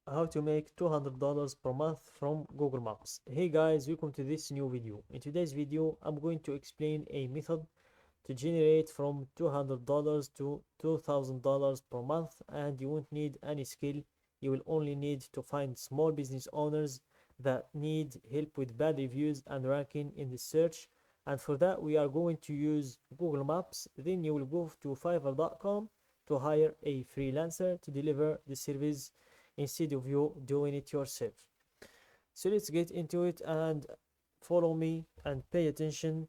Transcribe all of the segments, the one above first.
how to make $200 per month from Google Maps. Hey guys, welcome to this new video. In today's video, I'm going to explain a method to generate from $200 to $2,000 per month, and you won't need any skill. You will only need to find small business owners that need help with bad reviews and ranking in the search. And for that, we are going to use Google Maps. Then you will go to fiverr.com to hire a freelancer to deliver the service instead of you doing it yourself. So let's get into it and follow me and pay attention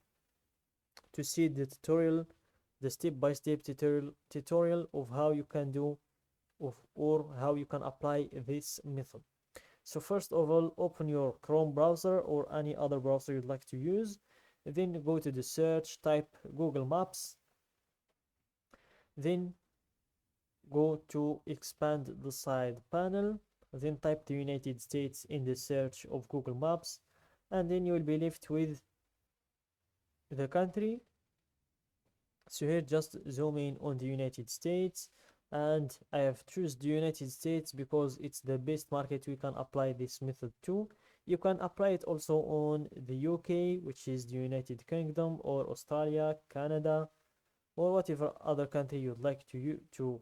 to see the tutorial, the step-by-step tutorial of how you can do or how you can apply this method. So first of all, open your Chrome browser or any other browser you'd like to use. Then go to the search, type Google Maps. Then go to expand the side panel. Then type the United States in the search of Google Maps. And then you will be left with the country. So here just zoom in on the United States, and I have chosen the United States because it's the best market we can apply this method to. You can apply it also on the UK, which is the United Kingdom, or Australia, Canada, or whatever other country you'd like to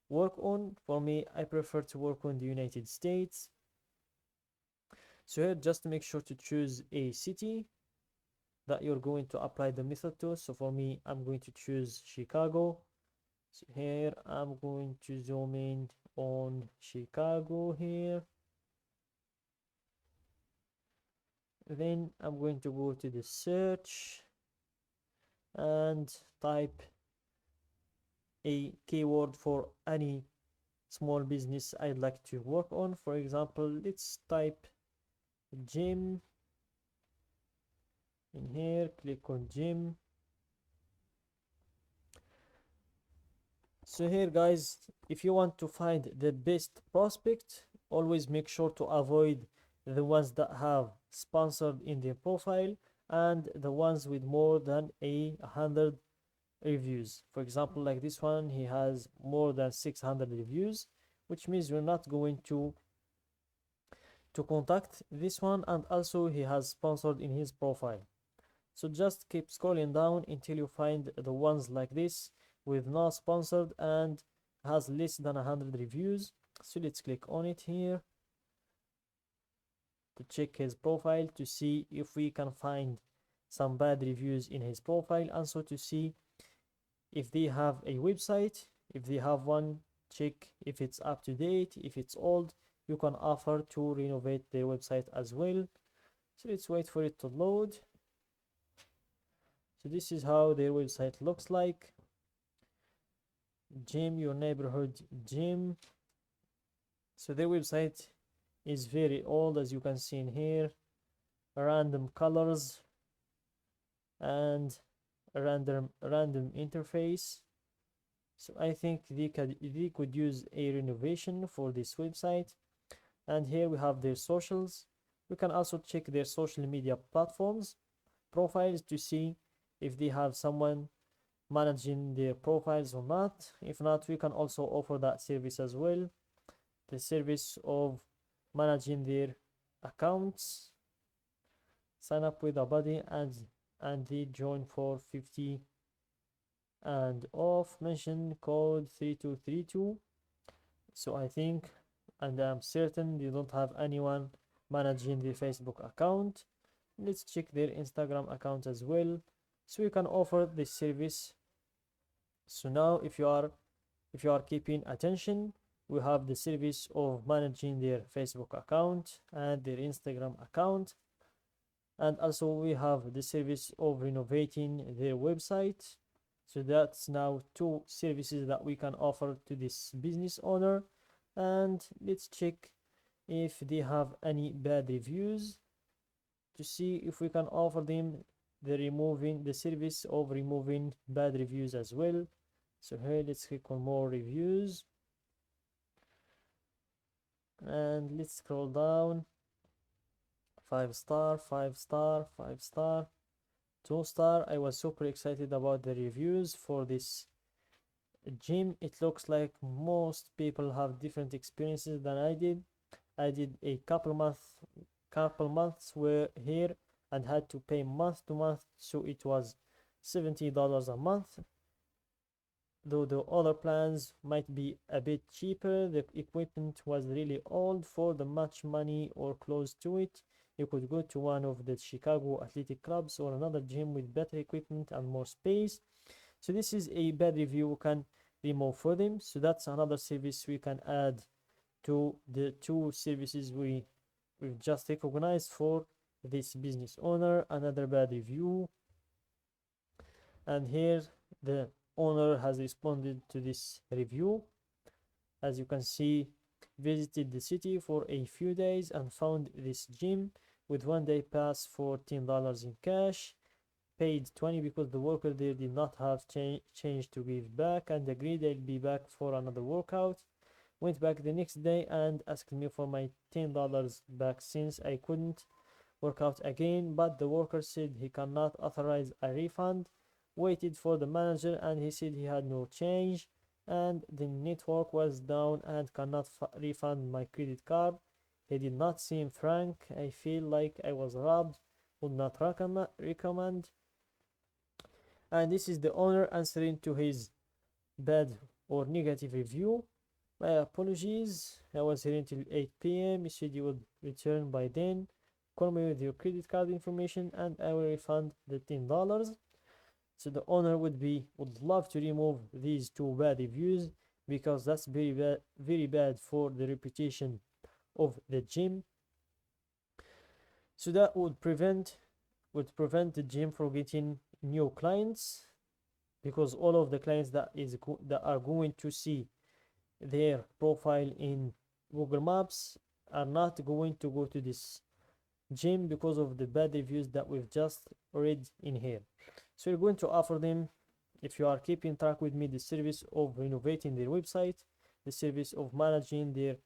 work on. For me, I prefer to work on the United States. So here just make sure to choose a city that you're going to apply the method to. So for me, I'm going to choose Chicago. So here I'm going to zoom in on Chicago here. Then I'm going to go to the search and type a keyword for any small business I'd like to work on. For example, let's type gym in here, click on gym. So here guys, if you want to find the best prospect, always make sure to avoid the ones that have sponsored in their profile and the ones with more than 100 reviews. For example, like this one, he has more than 600 reviews, which means you're not going to contact this one, and also he has sponsored in his profile. So just keep scrolling down until you find the ones like this with no sponsored and has less than 100 reviews. So let's click on it here to check his profile to see if we can find some bad reviews in his profile, and so to see if they have a website. If they have one, check if it's up to date. If it's old, you can offer to renovate their website as well. So let's wait for it to load. So this is how their website looks like. Gym, your neighborhood gym. So their website is very old, as you can see in here. Random colors and random interface. So I think they could use a renovation for this website. And here we have their socials. We can also check their social media platforms profiles to see if they have someone managing their profiles or not. If not, we can also offer that service as well, the service of managing their accounts. Sign up with a buddy and they join for 50 and off. Mention code 3232. So I think, and I'm certain, they don't have anyone managing their Facebook account. Let's check their Instagram account as well, so you can offer this service. So now if you are keeping attention, we have the service of managing their Facebook account and their Instagram account, and also we have the service of renovating their website. So that's now two services that we can offer to this business owner. And let's check if they have any bad reviews to see if we can offer them the service of removing bad reviews as well. So here let's click on more reviews and let's scroll down. 5-star, 5-star, 5-star, 2-star. I was super excited about the reviews for this gym. It looks like most people have different experiences than I did. I did a couple months were here and had to pay month to month, so it was $70 a month. Though the other plans might be a bit cheaper, the equipment was really old for the much money or close to it. You could go to one of the Chicago athletic clubs or another gym with better equipment and more space. So this is a bad review we can remove for them. So that's another service we can add to the two services we've just recognized for this business owner. Another bad review, and here the owner has responded to this review. As you can see, visited the city for a few days and found this gym with 1 day pass for $10 in cash. Paid 20 because the worker there did not have change to give back, and agreed I'll be back for another workout. Went back the next day and asked me for my $10 back since I couldn't work out again, but the worker said he cannot authorize a refund. Waited for the manager and he said he had no change and the network was down and cannot refund my credit card. He did not seem frank. I feel like I was robbed. Would not recommend. And this is the owner answering to his bad or negative review. My apologies. I was here until 8 p.m. You said you would return by then. Call me with your credit card information and I will refund the $10. So the owner would love to remove these two bad reviews because that's very bad for the reputation of the gym. So that would prevent the gym from getting new clients, because all of the clients that are going to see their profile in Google Maps are not going to go to this gym because of the bad reviews that we've just read in here. So you're going to offer them, if you are keeping track with me, the service of renovating their website, the service of managing their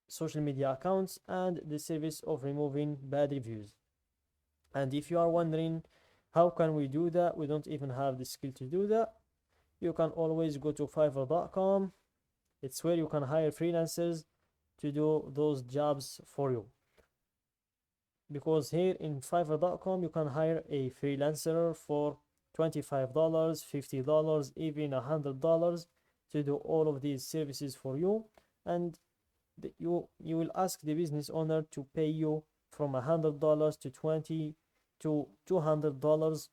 social media accounts, and the service of removing bad reviews. And if you are wondering how can we do that, we don't even have the skill to do that, you can always go to fiverr.com. It's where you can hire freelancers to do those jobs for you. Because here in fiverr.com you can hire a freelancer for $25, $50, even $100 to do all of these services for you, and you will ask the business owner to pay you from $100 to $20 to $200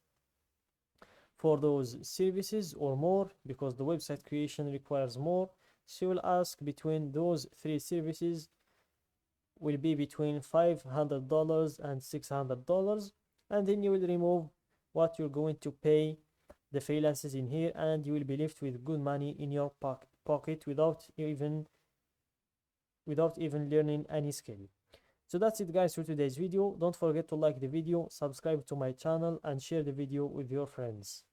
for those services or more, because the website creation requires more. So you will ask between those three services will be between $500 and $600, and then you will remove what you're going to pay the freelancers in here, and you will be left with good money in your pocket without even learning any skill. So that's it guys for today's video. Don't forget to like the video, subscribe to my channel, and share the video with your friends.